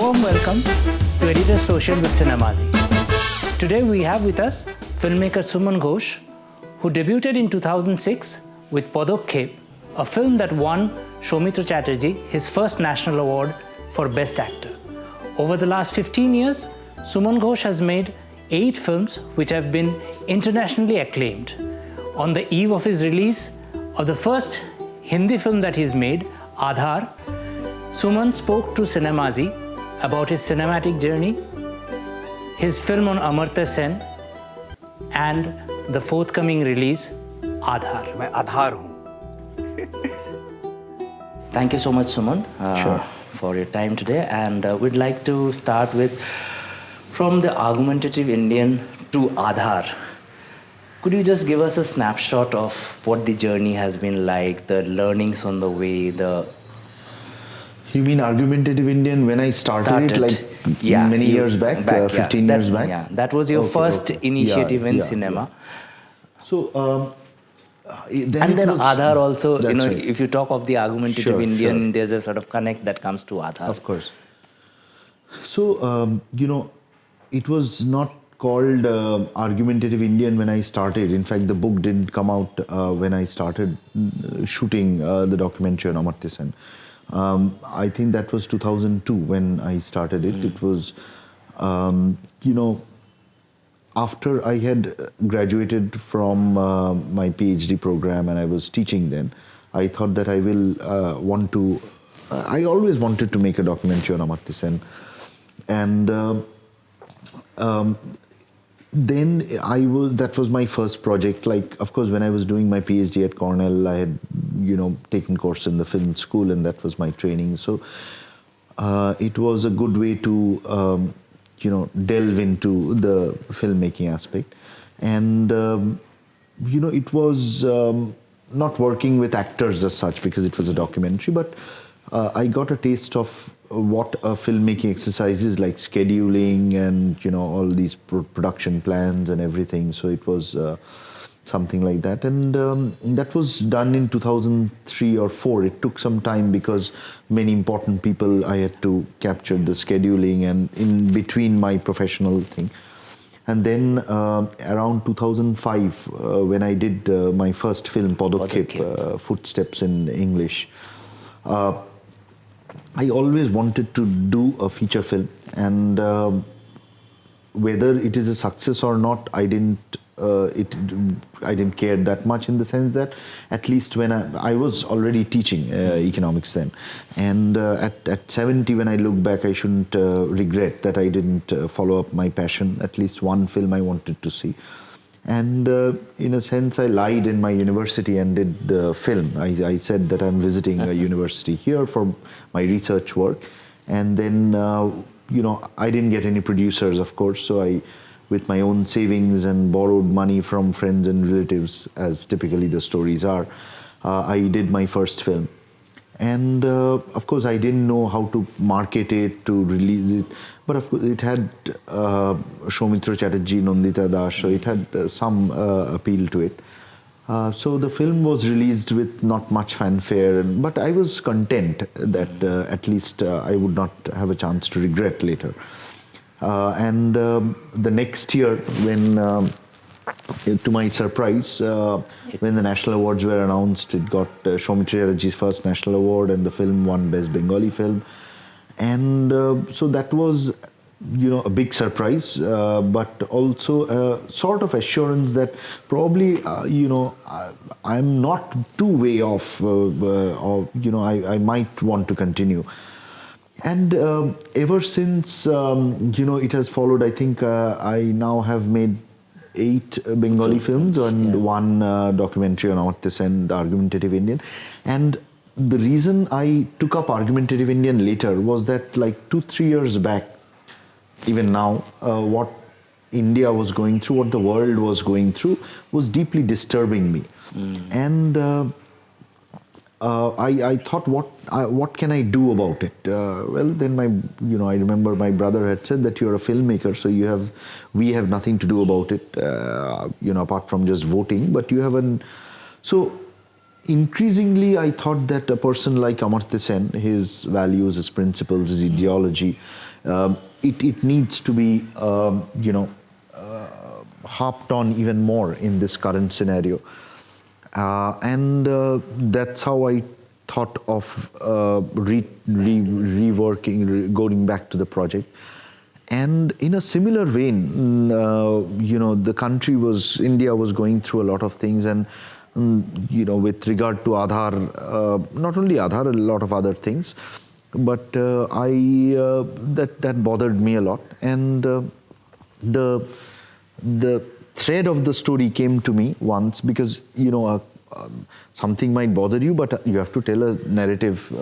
warm welcome to Editor's Social with Cinemaazi. Today we have with us filmmaker Suman Ghosh, who debuted in 2006 with Podokkhep, a film that won Soumitra Chatterjee his first national award for Best Actor. Over the last 15 years, Suman Ghosh has made 8 films which have been internationally acclaimed. On the eve of his release of the first Hindi film that he's made, Adhaar, Suman spoke to Cinemaazi about his cinematic journey, his film on Amartya Sen, and the forthcoming release, Aadhaar. मैं आधार हूँ. Thank you so much, Suman, Sure. for your time today. And we'd like to start with from the Argumentative Indian to Adhaar. Could you just give us a snapshot of what the journey has been like, the learnings on the way, the... You mean Argumentative Indian when I started it, like many years back, 15 years back? Yeah, that was your first initiative in cinema. Yeah. So, then Adhaar also, you know, right. if you talk of the Argumentative Indian, there's a sort of connect that comes to Adhaar. Of course. So, you know, it was not called Argumentative Indian when I started. In fact, the book didn't come out when I started shooting the documentary on Amartya Sen. I think that was 2002 when I started it. It was, you know, after I had graduated from my PhD program and I was teaching then, I thought that I will want to, I always wanted to make a documentary on Amartya Sen. And then that was my first project. Like, of course, when I was doing my PhD at Cornell, I had, you know, taken course in the film school and that was my training. So it was a good way to, you know, delve into the filmmaking aspect. And, you know, it was not working with actors as such because it was a documentary, but I got a taste of what a filmmaking exercise is, like scheduling and, you know, all these production plans and everything. So it was something like that. And that was done in 2003 or 4. It took some time because many important people I had to capture the scheduling and in between my professional thing. And then around 2005, when I did my first film, Podokkhep, Footsteps in English, I always wanted to do a feature film, and whether it is a success or not, I didn't care that much, in the sense that at least when I was already teaching economics then, and at 70 when I look back, I shouldn't regret that I didn't follow up my passion. At least one film I wanted to see. And in a sense, I lied in my university and did the film. I said that I'm visiting a university here for my research work. And then, you know, I didn't get any producers, of course. So I, with my own savings and borrowed money from friends and relatives, as typically the stories are, I did my first film. And of course, I didn't know how to market it, to release it. But of course, it had Soumitra Chatterjee, Nandita Das, so it had some appeal to it. So the film was released with not much fanfare, but I was content that at least I would not have a chance to regret later. And the next year, when, to my surprise, when the national awards were announced, it got Soumitra Chatterjee's first national award, and the film won Best Bengali Film. And so that was, you know, a big surprise, but also a sort of assurance that probably, you know, I'm not too way off, or, you know, I might want to continue. And ever since, you know, it has followed. I think I now have made 8 Bengali films and 1 documentary on Amartya Sen, the Argumentative Indian. And the reason I took up Argumentative Indian later was that, like 2-3 years back, even now, what India was going through, what the world was going through, was deeply disturbing me. And I thought, what can I do about it? Well, then I remember my brother had said that you're a filmmaker, so we have nothing to do about it, you know, apart from just voting. But you haven't. So increasingly, I thought that a person like Amartya Sen, his values, his principles, his ideology, it needs to be, harped on even more in this current scenario. And that's how I thought of reworking, going back to the project. And in a similar vein, the country India was going through a lot of things, and with regard to Aadhaar, not only Aadhaar, a lot of other things, but that bothered me a lot. And the thread of the story came to me once, because something might bother you, but you have to tell a narrative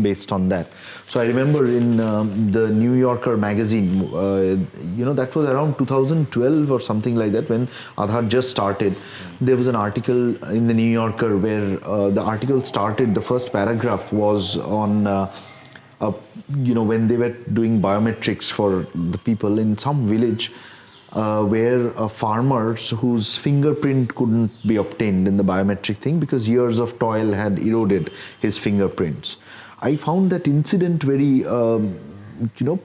based on that. So I remember in the New Yorker magazine, that was around 2012 or something like that, when Adhaar just started. There was an article in the New Yorker where the article started, the first paragraph was on when they were doing biometrics for the people in some village, where farmers whose fingerprint couldn't be obtained in the biometric thing because years of toil had eroded his fingerprints. I found that incident very,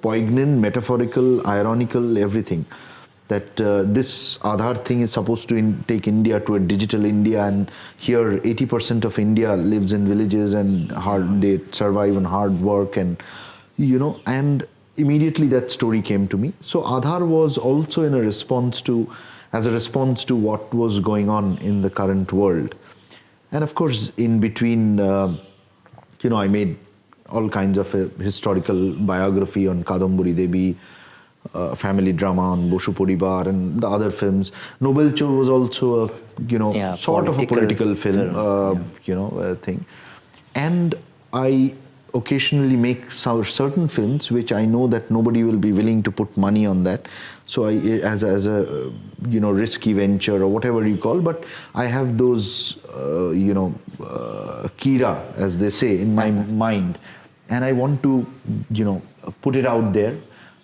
poignant, metaphorical, ironical, everything. That this Aadhaar thing is supposed to take India to a digital India, and here 80% of India lives in villages and they survive on hard work, and and immediately that story came to me. So Aadhaar was also as a response to what was going on in the current world. And of course, in between, I made all kinds of a historical biography on Kadamburi Devi, family drama on Boshu Poribar, and the other films. Nobel Chor was also a, sort of a political film, thing. And I occasionally make certain films which I know that nobody will be willing to put money on that. So as a risky venture or whatever you call, but I have those kira, as they say, in my mind, and I want to put it out there.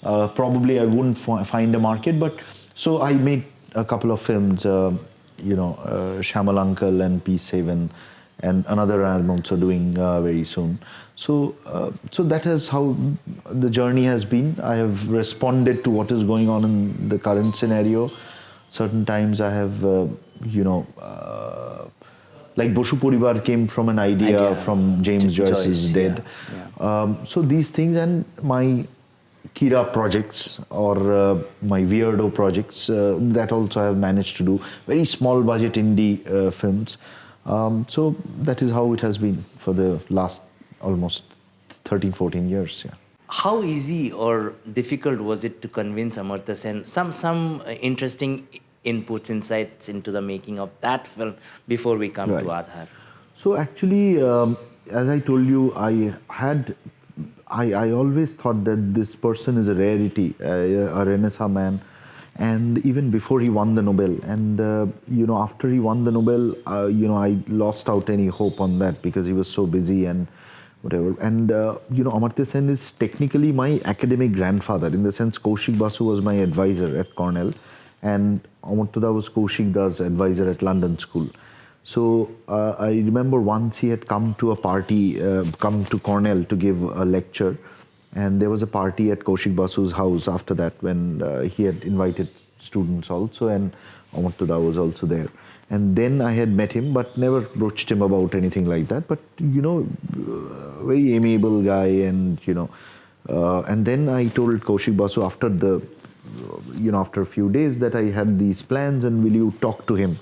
Probably I wouldn't find a market, but so I made a couple of films, Shamal Uncle and Peace Haven, and another I'm also doing very soon. So that is how the journey has been. I have responded to what is going on in the current scenario. Certain times I have, like Boshu Poribar came from an idea from James Joyce's Dead. So these things, and my Kira projects or my weirdo projects, that also I have managed to do. Very small budget indie films. So that is how it has been for the last almost 13, 14 years. Yeah. How easy or difficult was it to convince Amartya Sen? Some interesting inputs, insights into the making of that film before we come to Aadhaar. So actually, as I told you, I always thought that this person is a rarity, a Renaissance man. And even before he won the Nobel, and after he won the Nobel, I lost out any hope on that because he was so busy and whatever. And Amartya Sen is technically my academic grandfather, in the sense Kaushik Basu was my advisor at Cornell, and Amartya was Kaushik Da's advisor at London School. So I remember once he had come to a party, come to Cornell to give a lecture. And there was a party at Kaushik Basu's house after that, when he had invited students also, and Amartya was also there. And then I had met him, but never broached him about anything like that. But, very amiable guy, and, and then I told Kaushik Basu after after a few days that I had these plans, and will you talk to him?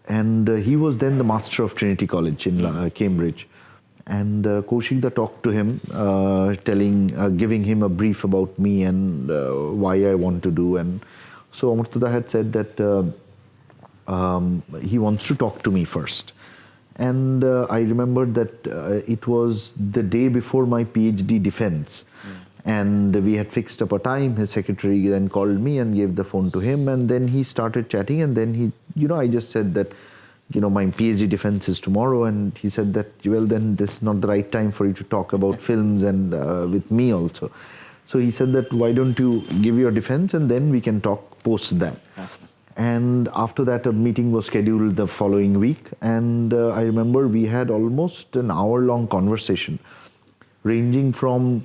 And he was then the master of Trinity College in Cambridge. And Kaushik Da talked to him, giving him a brief about me and why I want to do. And so Amartya had said that he wants to talk to me first. And I remembered that it was the day before my PhD defense. And we had fixed up a time. His secretary then called me and gave the phone to him. And then he started chatting. And then I just said that, my PhD defense is tomorrow, and he said that, well, then this is not the right time for you to talk about films and with me also. So he said that, why don't you give your defense and then we can talk post that. And after that, a meeting was scheduled the following week, and I remember we had almost an hour-long conversation, ranging from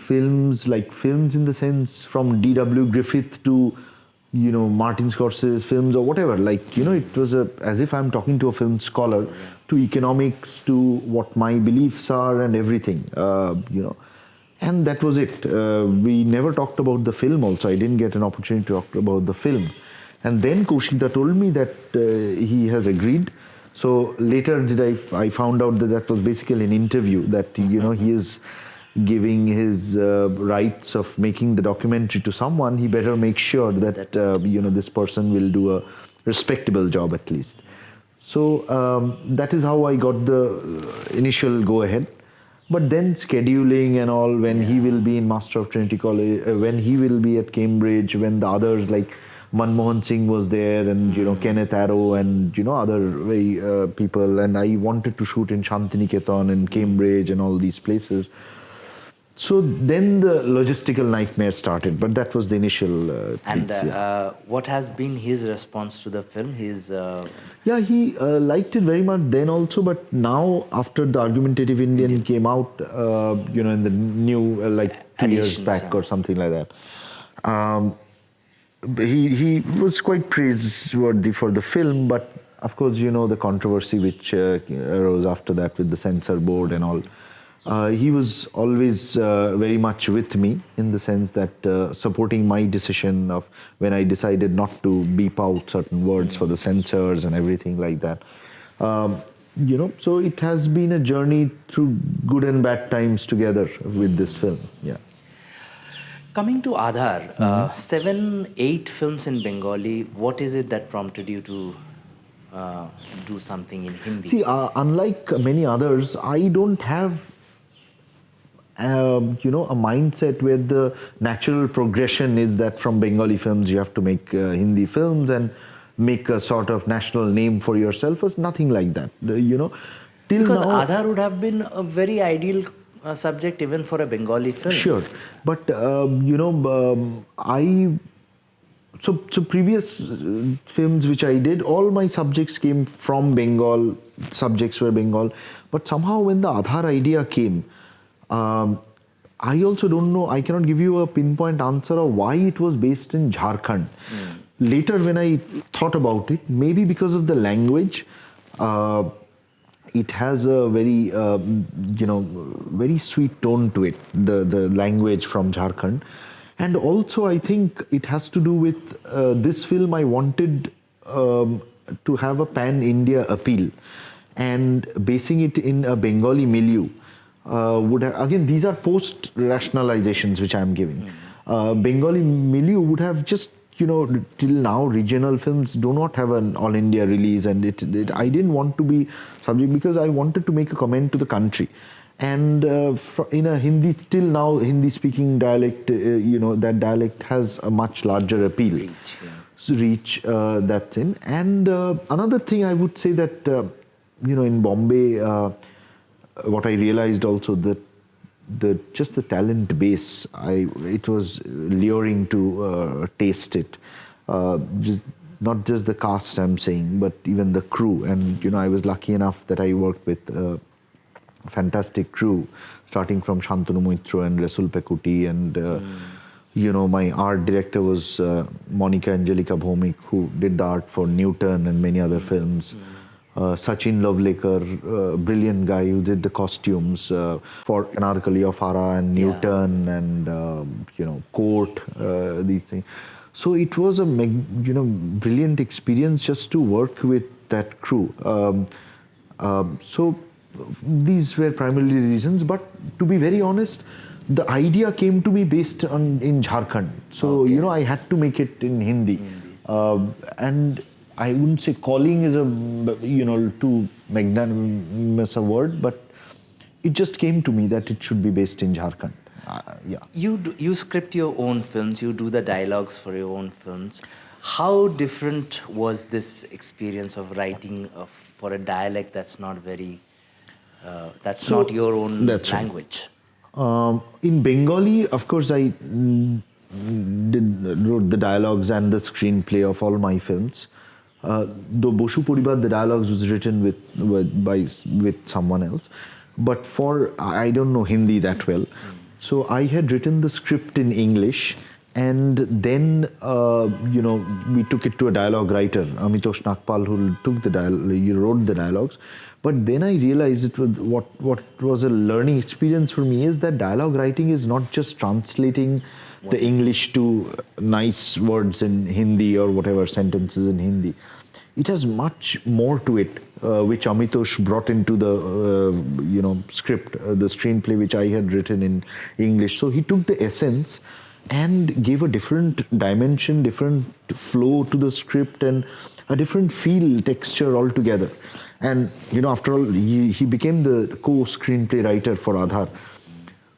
films, like films in the sense from D.W. Griffith to, Martin Scorsese's films or whatever. Like, it was as if I'm talking to a film scholar, to economics, to what my beliefs are and everything, And that was it. We never talked about the film also. I didn't get an opportunity to talk about the film. And then Kaushikda told me that he has agreed. So later I found out that that was basically an interview, that, he is giving his rights of making the documentary to someone. He better make sure that, this person will do a respectable job at least. So that is how I got the initial go-ahead. But then scheduling and all, when he will be in Master of Trinity College, when he will be at Cambridge, when the others like Manmohan Singh was there, and Kenneth Arrow and other very people, and I wanted to shoot in Shantiniketan and Cambridge and all these places. So then the logistical nightmare started, but that was the initial. What has been his response to the film? Yeah, he liked it very much then also, but now after the Argumentative Indian came out, in the new, like 2 years back or something like that, he was quite praiseworthy for the film, but of course, the controversy which arose after that with the censor board and all. He was always very much with me, in the sense that supporting my decision of when I decided not to beep out certain words for the censors and everything like that. So it has been a journey through good and bad times together with this film. Yeah. Coming to Aadhaar, 7, 8 films in Bengali. What is it that prompted you to do something in Hindi? See, unlike many others, I don't have a mindset where the natural progression is that from Bengali films you have to make Hindi films and make a sort of national name for yourself. It's nothing like that. Because now, Adhaar would have been a very ideal subject even for a Bengali film. Sure, but So previous films which I did, all my subjects came from Bengal. Subjects were Bengal, but somehow when the Aadhaar idea came, I also don't know, I cannot give you a pinpoint answer of why it was based in Jharkhand. Later when I thought about it, maybe because of the language, it has a very, very sweet tone to it, the language from Jharkhand. And also I think it has to do with this film. I wanted to have a pan-India appeal, and basing it in a Bengali milieu. Would have, again, these are post-rationalizations which I am giving. Bengali milieu would have just, till now regional films do not have an all-India release, and I didn't want to be subject because I wanted to make a comment to the country. And in a Hindi, till now Hindi-speaking dialect, that dialect has a much larger appeal. Reach, that thing. And another thing I would say that, in Bombay, what I realized also, that just the talent base, it was luring to taste it. Not just the cast I'm saying, but even the crew. And I was lucky enough that I worked with a fantastic crew, starting from Shantanu Moitro and Rasul Pekuti, and my art director was Monica Angelica Bhomik, who did the art for Newton and many other films. Sachin Lovlekar, brilliant guy who did the costumes for Anarkali of Ara and Newton and Court, these things. So it was a brilliant experience just to work with that crew. So these were primarily the reasons, but to be very honest, the idea came to me based in Jharkhand. So I had to make it in Hindi. And I wouldn't say calling is a too magnanimous a word, but it just came to me that it should be based in Jharkhand. You script your own films, you do the dialogues for your own films. How different was this experience of writing for a dialect that's not very, not your own language? In Bengali, of course, I wrote the dialogues and the screenplay of all my films. Though Boshu Puribar, the dialogues was written with someone else. But I don't know Hindi that well. So I had written the script in English, and then we took it to a dialogue writer, Amitosh Nagpal, who wrote the dialogues. But then I realized it was what was a learning experience for me is that dialogue writing is not just translating the English to nice words in Hindi or whatever sentences in Hindi. It has much more to it, which Amitosh brought into the script, the screenplay which I had written in English. So he took the essence and gave a different dimension, different flow to the script, and a different feel, texture altogether. And after all, he became the co-screenplay writer for Adhaar.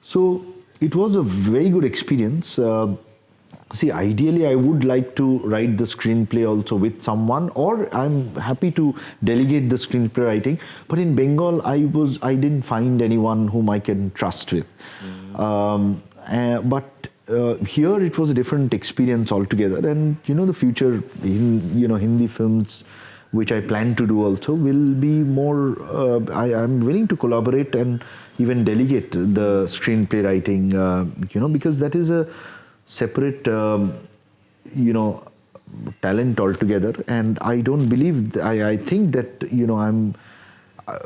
So it was a very good experience. See, ideally, I would like to write the screenplay also with someone, or I'm happy to delegate the screenplay writing. But in Bengal, I didn't find anyone whom I can trust with. But here it was a different experience altogether. And the future Hindi films, which I plan to do also, will be more. I'm willing to collaborate and even delegate the screenplay writing. Because that is a separate, talent altogether, and I don't believe. I think that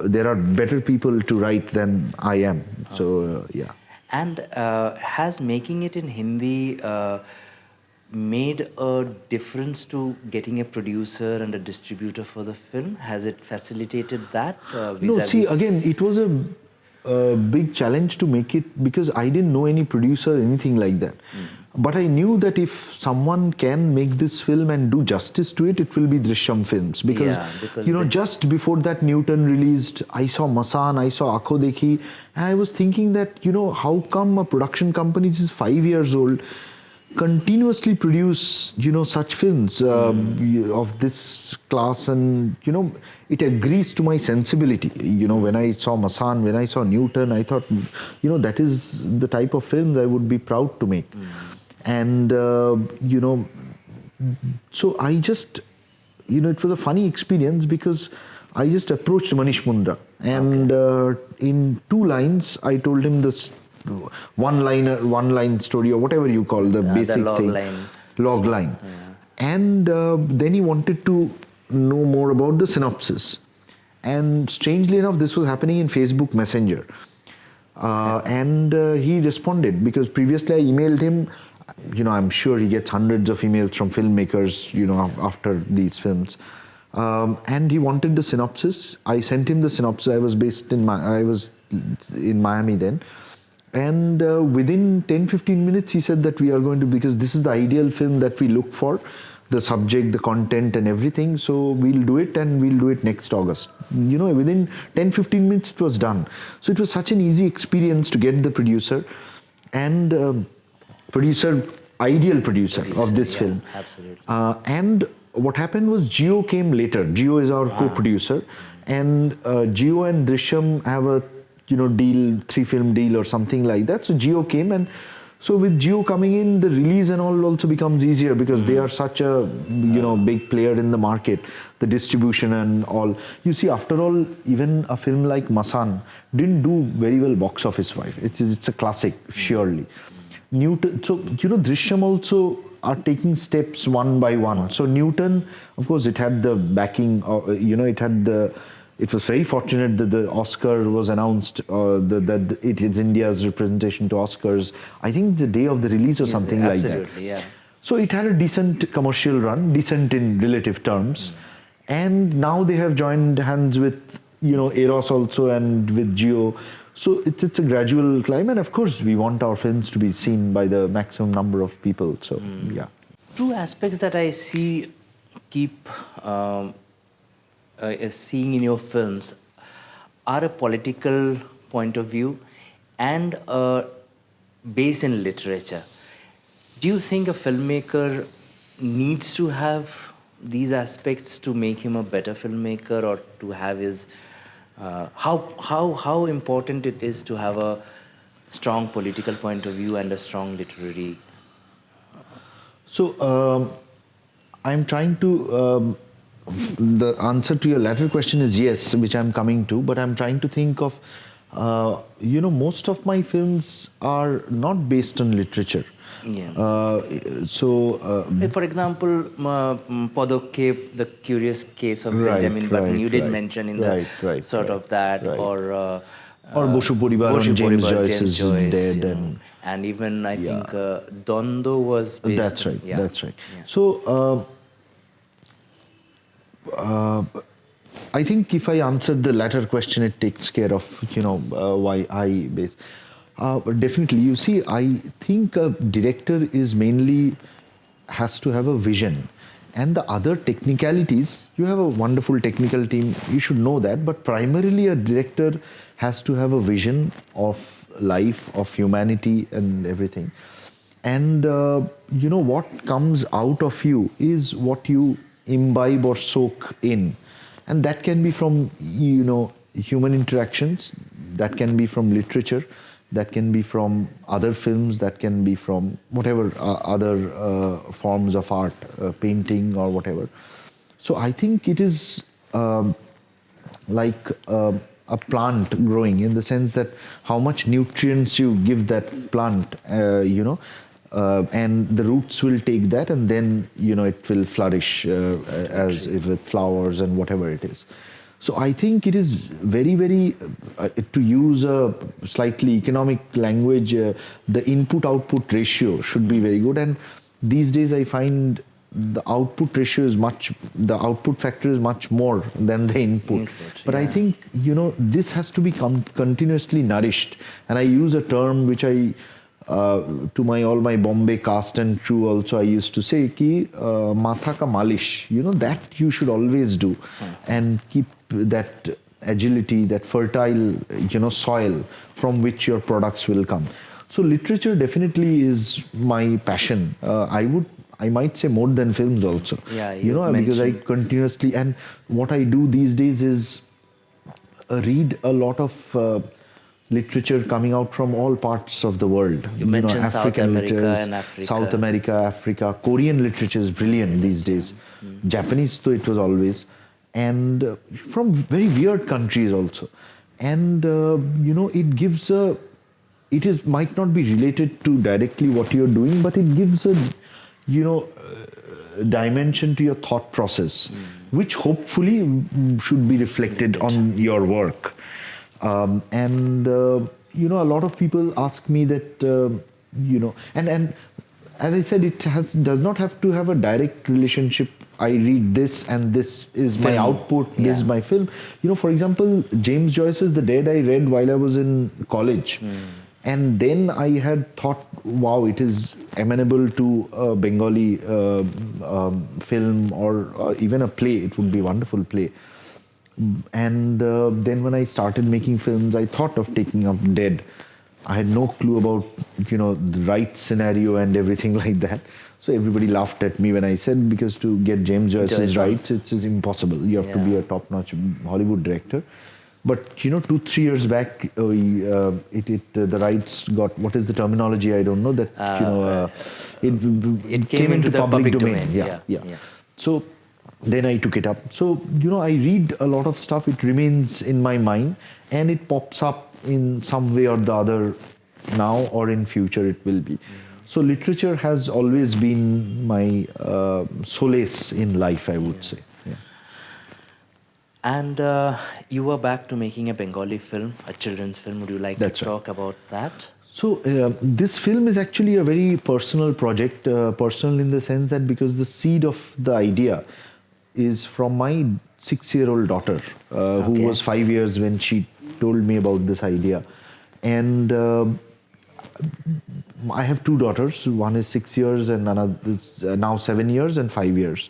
there are better people to write than I am. So yeah. And has making it in Hindi made a difference to getting a producer and a distributor for the film? Has it facilitated that? No, see, again, it was a big challenge to make it because I didn't know any producer, anything like that. But I knew that if someone can make this film and do justice to it, it will be Drishyam Films. Because just before that Newton released, I saw Masan, I saw Akho Dekhi, and I was thinking that, how come a production company which is 5 years old continuously produce, such films of this class, and, it agrees to my sensibility. When I saw Masan, when I saw Newton, I thought, that is the type of films I would be proud to make. And, so I just, it was a funny experience because I just approached Manish Mundra, and in 2 lines, I told him this one line story, or whatever you call the basic thing. Log line. And then he wanted to know more about the synopsis. And strangely enough, this was happening in Facebook Messenger. And he responded, because previously I emailed him. I'm sure he gets hundreds of emails from filmmakers, after these films. And he wanted the synopsis. I sent him the synopsis. I was in Miami then. And within 10-15 minutes, he said that we are going to, because this is the ideal film that we look for, the subject, the content and everything. So we'll do it, and we'll do it next August. Within 10-15 minutes, it was done. So it was such an easy experience to get the producer and ideal producer of this film. Absolutely. And what happened was Jio came later. Jio is our co-producer, and Jio and Drishyam have a deal, 3-film deal or something like that. So Jio came, and so with Jio coming in, the release and all also becomes easier because they are such a big player in the market, the distribution and all. You see, after all, even a film like Masan didn't do very well box office-wise. It's a classic, surely. Newton, so Drishyam also are taking steps one by one. So Newton, of course, it had the backing. It was very fortunate that the Oscar was announced, that it is India's representation to Oscars, I think the day of the release or something like that. Absolutely, yeah. So it had a decent commercial run, decent in relative terms. And now they have joined hands with, Eros also and with Jio. So it's a gradual climb. And of course, we want our films to be seen by the maximum number of people. So, yeah. Two aspects that I keep seeing in your films are a political point of view and a base in literature. Do you think a filmmaker needs to have these aspects to make him a better filmmaker, or to have his how important it is to have a strong political point of view and a strong literary? So I'm trying to the answer to your latter question is yes, which I'm coming to, but I'm trying to think of Most of my films are not based on literature. Yeah. For example, Podokkhep, the curious case of Benjamin Button, you did mention in the of that, or Boshu Poribar on James Joyce's Dead, and even I think Dondo was based. That's right. Yeah. That's right. Yeah. So I think if I answered the latter question, it takes care of why I base. Definitely, you see, I think a director is mainly has to have a vision, and the other technicalities. You have a wonderful technical team. You should know that, but primarily a director has to have a vision of life, of humanity, and everything. And what comes out of you is what you imbibe or soak in, and that can be from human interactions, that can be from literature, that can be from other films, that can be from whatever other forms of art, painting or whatever. So I think it is like a plant growing, in the sense that how much nutrients you give that plant, and the roots will take that, and then it will flourish as if with flowers and whatever it is. So I think it is very, very, to use a slightly economic language, the input-output ratio should be very good. And these days I find the output ratio is the output factor is much more than the input. But I think, this has to be continuously nourished. And I use a term which I, to all my Bombay cast and crew also, I used to say, ki matha ka malish, that you should always do, and keep that agility, that fertile, soil from which your products will come. So literature definitely is my passion. I might say more than films also. Yeah, because I continuously, and what I do these days is read a lot of literature coming out from all parts of the world. You mentioned African South America literature, and Africa. South America, Africa. Korean literature is brilliant these days. Japanese, though, it was always. And from very weird countries also. And, it gives might not be related to directly what you're doing, but it gives a, dimension to your thought process, which hopefully should be reflected on your work. And a lot of people ask me that, and as I said, it does not have to have a direct relationship. I read this and this is my output, this is my film. For example, James Joyce's The Dead I read while I was in college. And then I had thought, wow, it is amenable to a Bengali film or even a play. It would be a wonderful play. And then when I started making films, I thought of taking up Dead. I had no clue about, the right scenario and everything like that. So everybody laughed at me when I said, because to get James Joyce's rights, it's impossible. You have to be a top-notch Hollywood director. But 2-3 years back, the rights got, what is the terminology? I don't know. That it came into the public domain. Yeah. So then I took it up. So I read a lot of stuff. It remains in my mind, and it pops up in some way or the other now or in future. It will be. So literature has always been my solace in life, I would say. Yeah. And you were back to making a Bengali film, a children's film. Would you like to talk about that? So this film is actually a very personal project, personal in the sense that because the seed of the idea is from my 6-year-old daughter, who was 5 years when she told me about this idea. And I have 2 daughters. One is 6 years and another is now 7 years and 5 years.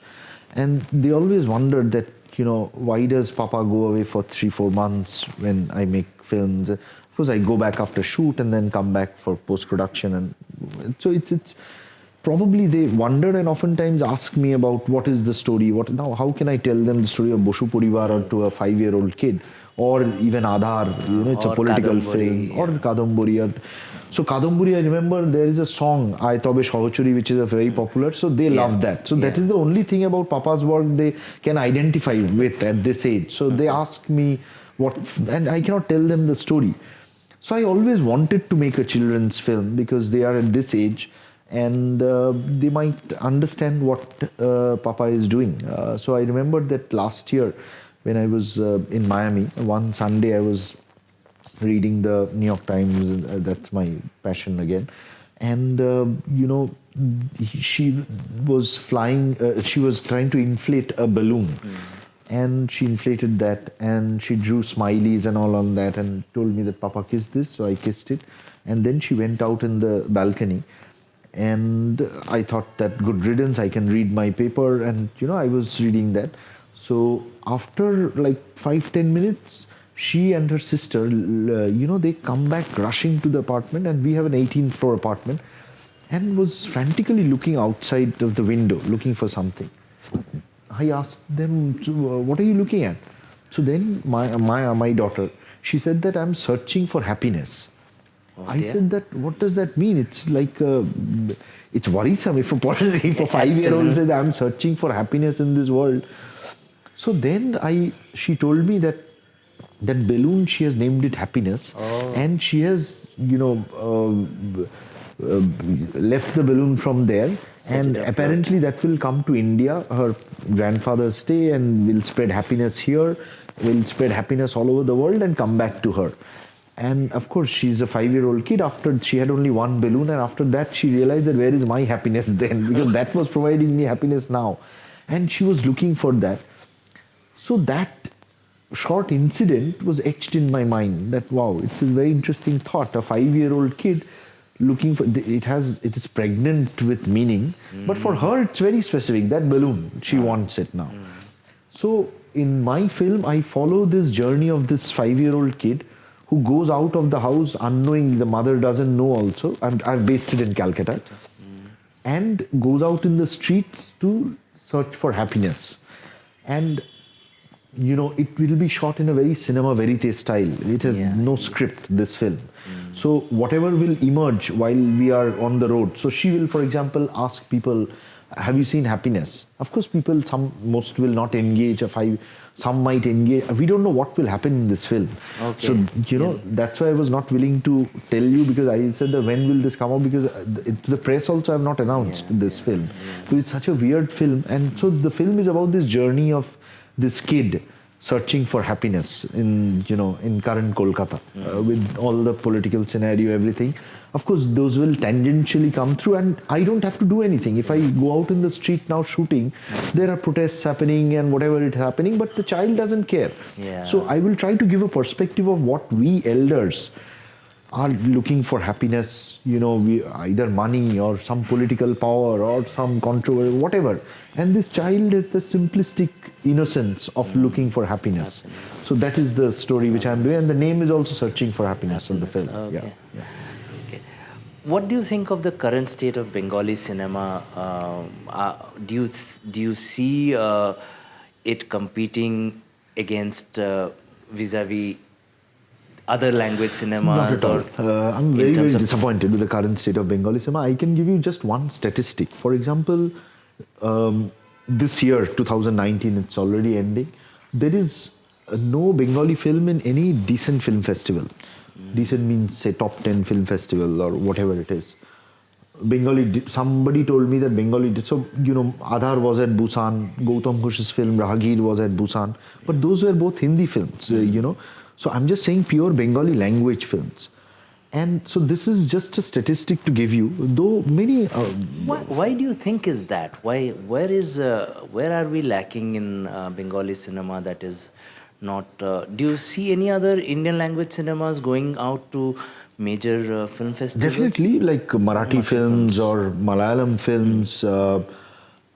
And they always wondered that, why does Papa go away for 3-4 months when I make films? Of course, I go back after shoot and then come back for post-production. And so it's probably they wondered and oftentimes ask me about what is the story, how can I tell them the story of Boshu Poribar or to a 5-year-old kid? Or even Adhaar, it's a political film, or Kadamburi. So Kadamburi, I remember there is a song, Ai Tobe Shohochuri, which is a very popular, so they love that. So that is the only thing about Papa's work they can identify with at this age. So they ask me, and I cannot tell them the story. So I always wanted to make a children's film because they are at this age and they might understand what Papa is doing. So I remember that last year when I was in Miami, one Sunday I was reading the New York Times, that's my passion again. And, she was flying, she was trying to inflate a balloon. And she inflated that and she drew smileys and all on that and told me that Papa kissed this, so I kissed it. And then she went out in the balcony and I thought that good riddance, I can read my paper, and I was reading that. So after like 5-10 minutes, she and her sister, they come back rushing to the apartment, and we have an 18th floor apartment, and was frantically looking outside of the window, looking for something. I asked them, what are you looking at? So then my daughter, she said that I'm searching for happiness. Okay. I said that, what does that mean? It's like, it's worrisome if a 5-year-old says I'm searching for happiness in this world. So then she told me that balloon, she has named it happiness, and she has, left the balloon from there, and apparently that will come to India, her grandfather's day, and will spread happiness here, will spread happiness all over the world and come back to her. And of course, she's a 5-year-old kid. After she had only one balloon, and after that she realized that where is my happiness then, because that was providing me happiness now, and she was looking for that. So that short incident was etched in my mind that, wow, it's a very interesting thought. A 5-year-old kid looking for it is pregnant with meaning, but for her it's very specific. That balloon, she wants it now. So in my film, I follow this journey of this 5-year-old kid who goes out of the house unknowing, the mother doesn't know also, and I've based it in Calcutta, and goes out in the streets to search for happiness. And it will be shot in a very cinema verite style. It has no script, this film. So whatever will emerge while we are on the road. So she will, for example, ask people, have you seen happiness? Of course, most will not engage. Some might engage. We don't know what will happen in this film. Okay. So, that's why I was not willing to tell you, because I said that when will this come out, because the press also have not announced this film. So it's such a weird film. And so the film is about this journey of this kid searching for happiness in current Kolkata, with all the political scenario, everything. Of course, those will tangentially come through, and I don't have to do anything. If I go out in the street now shooting, there are protests happening and whatever is happening, but the child doesn't care. Yeah. So I will try to give a perspective of what we elders are looking for happiness, we either money or some political power or some controversy, whatever. And this child is the simplistic innocence of looking for happiness. So that is the story which I'm doing, and the name is also Searching for Happiness of the film. Okay. Okay. What do you think of the current state of Bengali cinema? Do you see it competing against vis-a-vis other language cinemas? Not at all. I'm very disappointed with the current state of Bengali cinema. I can give you just one statistic. For example, this year, 2019, it's already ending. There is no Bengali film in any decent film festival. Decent means, say, top 10 film festival or whatever it is. Somebody told me that Bengali did. So, Adhaar was at Busan, Gautam Ghosh's film Rahagir was at Busan. But those were both Hindi films, So I'm just saying pure Bengali language films. And so this is just a statistic to give you, though many... Why do you think is that? Where are we lacking in Bengali cinema that is not... do you see any other Indian language cinemas going out to major film festivals? Definitely, like Marathi films or Malayalam films,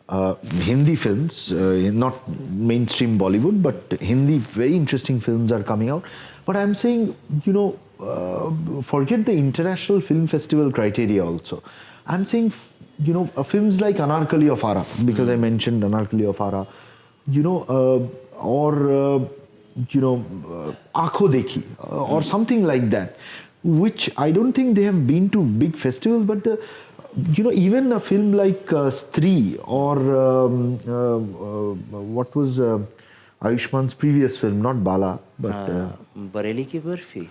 Hindi films, not mainstream Bollywood, but Hindi, very interesting films are coming out. But I'm saying, forget the international film festival criteria also. I'm saying, films like Anarkali of Ara, because I mentioned Anarkali of Ara, or, Aakho Dekhi, or something like that, which I don't think they have been to big festivals, but even a film like Stree or what was Ayushman's previous film, not Bala, but Bareli Ki Barfi.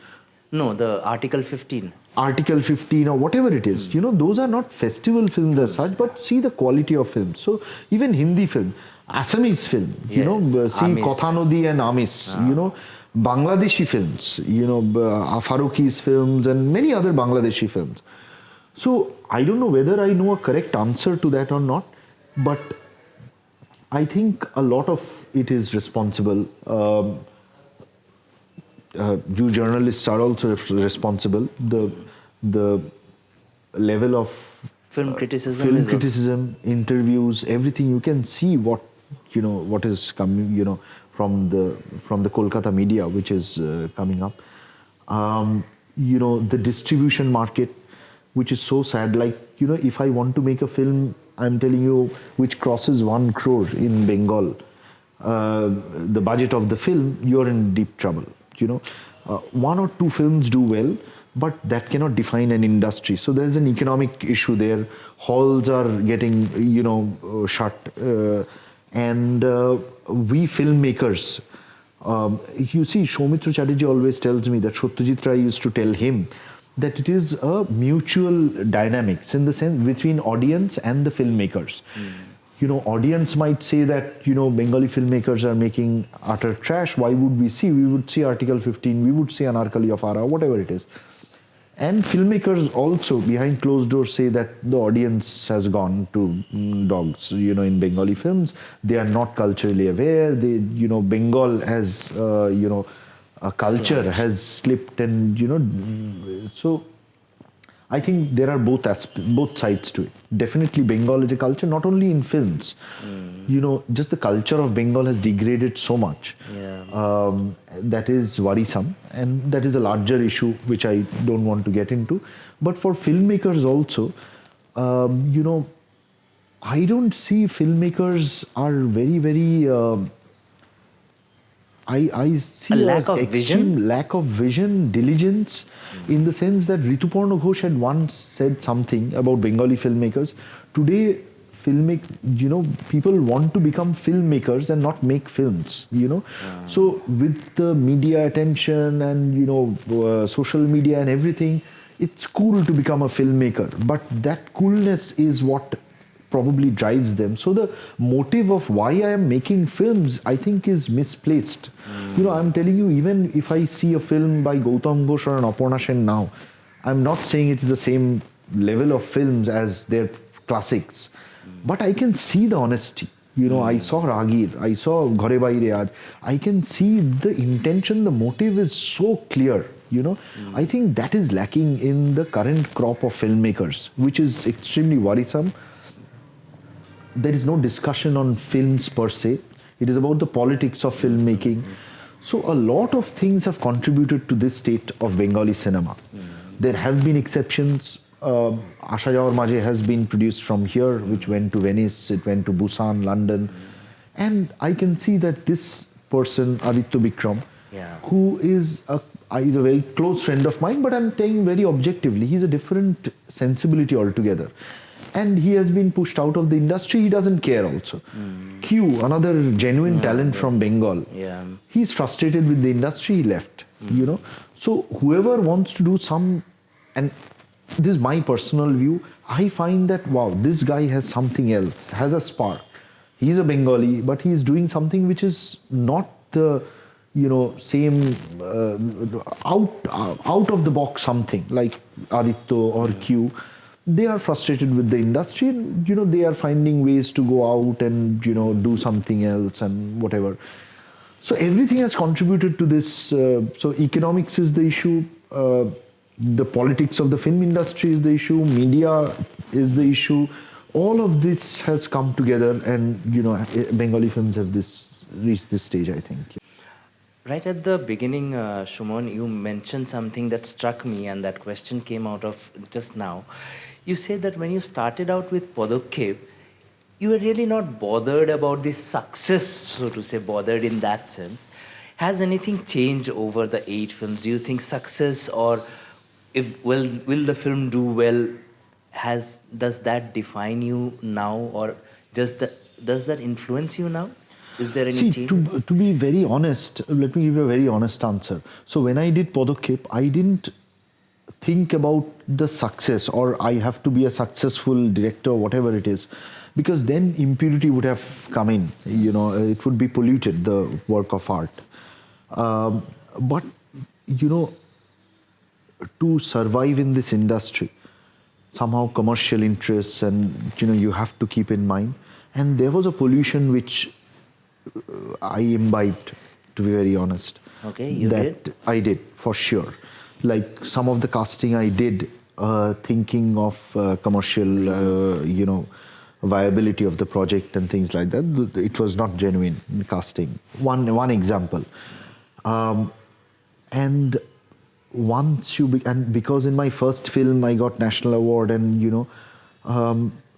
No, the Article 15. Article 15 or whatever it is. You know, those are not festival films as such, but see the quality of film. So even Hindi film, Assamese film, you know, see Amis. Kothanodi and Amis, you know, Bangladeshi films, you know, Faruqi's films and many other Bangladeshi films. So I don't know whether I know a correct answer to that or not, but I think a lot of it is responsible. You journalists are also responsible. The level of Film criticism is criticism, interviews, everything, you can see what is coming, you know, from the Kolkata media, which is coming up. You know, the distribution market, which is so sad. Like, you know, if I want to make a film, I'm telling you, which crosses 1 crore in Bengal, the budget of the film, you're in deep trouble. You know, 1 or 2 films do well, but that cannot define an industry. So there's an economic issue there. Halls are getting, you know, shut, and we filmmakers. You see, Soumitra Chatterjee always tells me that Satyajit Ray used to tell him that it is a mutual dynamics in the sense between audience and the filmmakers. You know, audience might say that, you know, Bengali filmmakers are making utter trash. Why would we see? We would see Article 15, we would see Anarkali of Ara, whatever it is. And filmmakers also, behind closed doors, say that the audience has gone to dogs, you know, in Bengali films. They are not culturally aware. They, you know, Bengal has, you know, a culture has slipped, and, you know, so I think there are both sides to it. Definitely Bengal is a culture, not only in films. You know, just the culture of Bengal has degraded so much. That is worrisome, and that is a larger issue which I don't want to get into. But for filmmakers also, you know, I don't see filmmakers are very, very... I see a lack of vision? Lack of vision, diligence, in the sense that Rituparna Ghosh had once said something about Bengali filmmakers. Today, you know, people want to become filmmakers and not make films, you know. So with the media attention and, you know, social media and everything, it's cool to become a filmmaker. But that coolness is what probably drives them. So the motive of why I am making films, I think, is misplaced. You know, I'm telling you, even if I see a film by Gautam Ghosh or an Aparna Sen now, I'm not saying it's the same level of films as their classics, but I can see the honesty. You know, I saw Ragir, I saw Ghare Baire Aaj. I can see the intention, the motive is so clear. You know, I think that is lacking in the current crop of filmmakers, which is extremely worrisome. There is no discussion on films per se. It is about the politics of filmmaking. So a lot of things have contributed to this state of Bengali cinema. There have been exceptions. Asha Jawar Majhe has been produced from here, which went to Venice, it went to Busan, London. And I can see that this person, Aditya Bikram, who is he's a very close friend of mine, but I'm saying very objectively, he's a different sensibility altogether. And he has been pushed out of the industry. He doesn't care also. Q, another genuine talent from Bengal. He's frustrated with the industry. He left. You know. So whoever wants to do some, and this is my personal view, I find that, wow, this guy has something else, has a spark. He's a Bengali, but he's doing something which is not the, you know, same out of the box something like Aditya or Q. They are frustrated with the industry, and, you know, they are finding ways to go out and, you know, do something else and whatever. So everything has contributed to this. So economics is the issue, the politics of the film industry is the issue, media is the issue. All of this has come together, and, you know, Bengali films have reached this stage, I think. Right at the beginning, Suman, you mentioned something that struck me, and that question came out of just now. You said that when you started out with Podokkhep, you were really not bothered about the success, so to say, bothered in that sense. Has anything changed over the 8 films? Do you think success, or will the film do well, does that define you now, or does that influence you now? Is there any See, change? to be very honest, let me give you a very honest answer. So when I did Podokkhep, I didn't think about the success or I have to be a successful director or whatever it is, because then impurity would have come in, it would be polluted, the work of art. But, to survive in this industry, somehow commercial interests and, you have to keep in mind. And there was a pollution which I imbibed, to be very honest. Okay, you did? I did, for sure. Like some of the casting I did, thinking of commercial, viability of the project and things like that. It was not genuine casting. One example. And once and because in my first film I got national award and,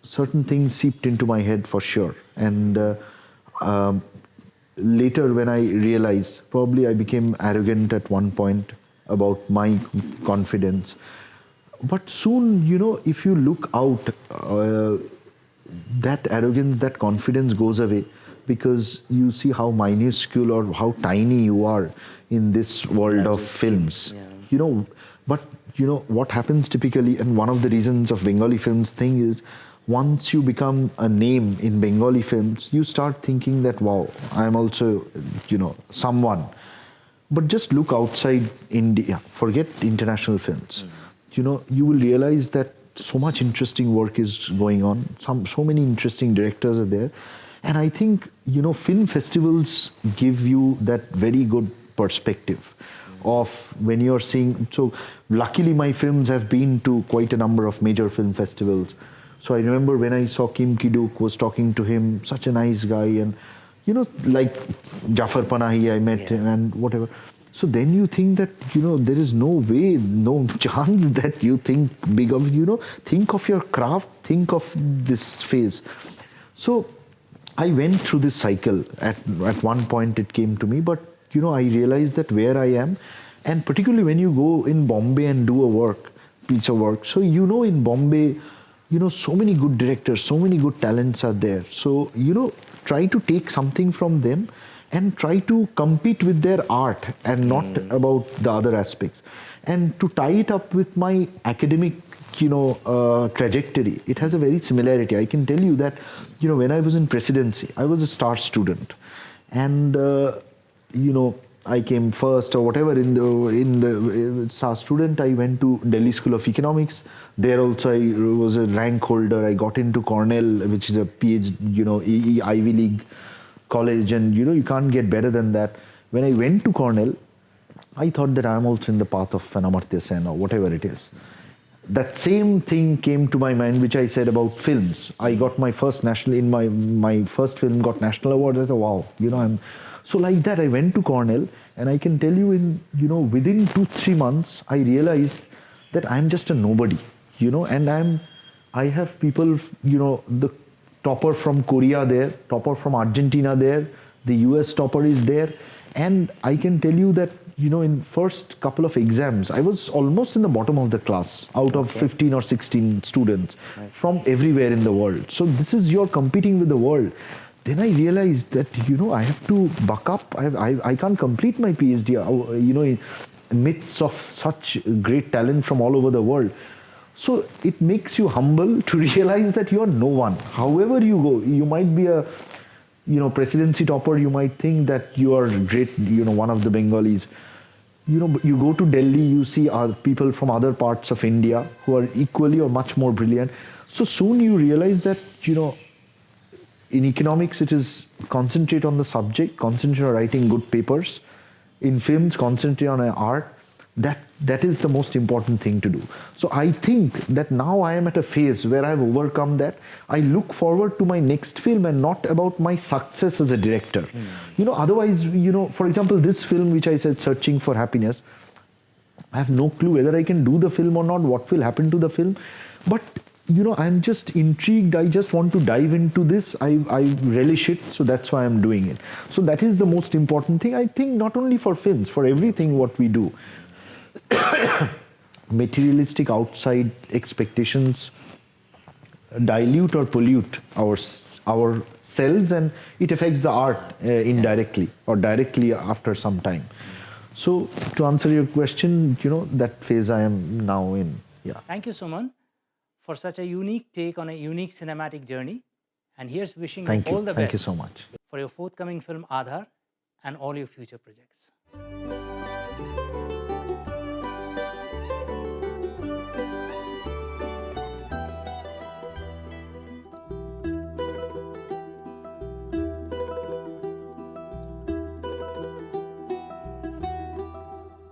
certain things seeped into my head for sure. And later when I realized, probably I became arrogant at one point about my confidence. But soon, if you look out, that arrogance, that confidence goes away because you see how minuscule or how tiny you are in this world of films. Yeah. But what happens typically, and one of the reasons of Bengali films thing is, once you become a name in Bengali films, you start thinking that, wow, I'm also, someone. But just look outside India, forget international films. You will realize that so much interesting work is going on. So many interesting directors are there. And I think, film festivals give you that very good perspective of when you're seeing. So luckily my films have been to quite a number of major film festivals. So I remember when I saw Kim Ki-duk, was talking to him, such a nice guy, and like Jafar Panahi, I met him and whatever. So then you think that, there is no way, no chance that you think big of, think of your craft, think of this phase. So I went through this cycle. At one point it came to me, but, I realized that where I am, and particularly when you go in Bombay and do a piece of work. So, in Bombay, so many good directors, so many good talents are there. So, try to take something from them and try to compete with their art and not about the other aspects. And to tie it up with my academic, trajectory, it has a very similarity. I can tell you that, when I was in presidency, I was a star student. And, I came first or whatever in the star student. I went to Delhi School of Economics. There also I was a rank holder. I got into Cornell, which is a PhD, Ivy League college, and you can't get better than that. When I went to Cornell, I thought that I'm also in the path of an Amartya Sen or whatever it is. That same thing came to my mind, which I said about films. I got my first my first film got national award. I thought, wow, so like that I went to Cornell, and I can tell you within 2-3 months I realized that I'm just a nobody, and I have people, the topper from Korea there, topper from Argentina there, the US topper is there, and I can tell you that in first couple of exams I was almost in the bottom of the class out of 15 or 16 students from everywhere in the world. So this is, you're competing with the world. Then I realized that I have to buck up. I can't complete my PhD in midst of such great talent from all over the world. So it makes you humble to realize that you are no one. However you go, you might be a presidency topper. You might think that you are great. One of the Bengalis. You go to Delhi, you see people from other parts of India who are equally or much more brilliant. So soon you realize that in economics, it is concentrate on the subject, concentrate on writing good papers. In films, concentrate on art. That is the most important thing to do. So I think that now I am at a phase where I have overcome that. I look forward to my next film and not about my success as a director. Otherwise, for example, this film which I said, Searching for Happiness, I have no clue whether I can do the film or not, what will happen to the film. But I'm just intrigued. I just want to dive into this. I relish it. So that's why I'm doing it. So that is the most important thing, I think, not only for films, for everything what we do. Materialistic outside expectations dilute or pollute our ourselves, and it affects the art indirectly or directly after some time. So to answer your question, that phase I am now in. Yeah. Thank you, Suman, for such a unique take on a unique cinematic journey. And here's wishing you all the best. Thank you so much. For your forthcoming film Aadhaar and all your future projects.